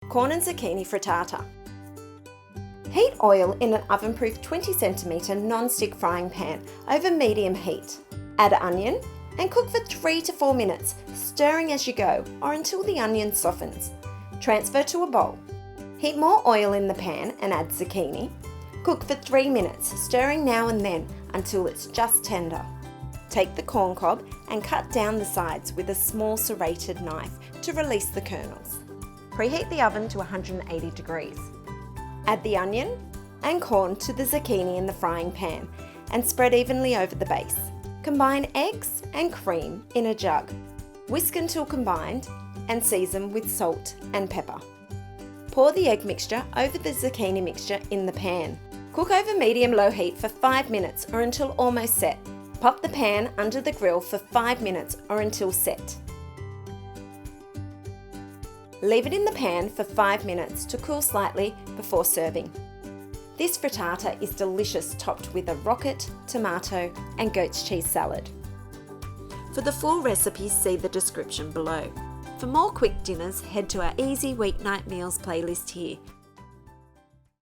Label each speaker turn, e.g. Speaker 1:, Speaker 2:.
Speaker 1: Corn and zucchini frittata. Heat oil in an oven-proof 20cm non-stick frying pan over medium heat. Add onion and cook for 3 to 4 minutes, stirring as you go or until the onion softens. Transfer to a bowl. Heat more oil in the pan and add zucchini. Cook for 3 minutes, stirring now and then until it's just tender. Take the corn cob and cut down the sides with a small serrated knife to release the kernels. Preheat the oven to 180 degrees. Add the onion and corn to the zucchini in the frying pan and spread evenly over the base. Combine eggs and cream in a jug. Whisk until combined and season with salt and pepper. Pour the egg mixture over the zucchini mixture in the pan. Cook over medium-low heat for 5 minutes or until almost set. Pop the pan under the grill for 5 minutes or until set. Leave it in the pan for 5 minutes to cool slightly before serving. This frittata is delicious topped with a rocket, tomato and goat's cheese salad. For the full recipe, see the description below. For more quick dinners, head to our Easy Weeknight Meals playlist here.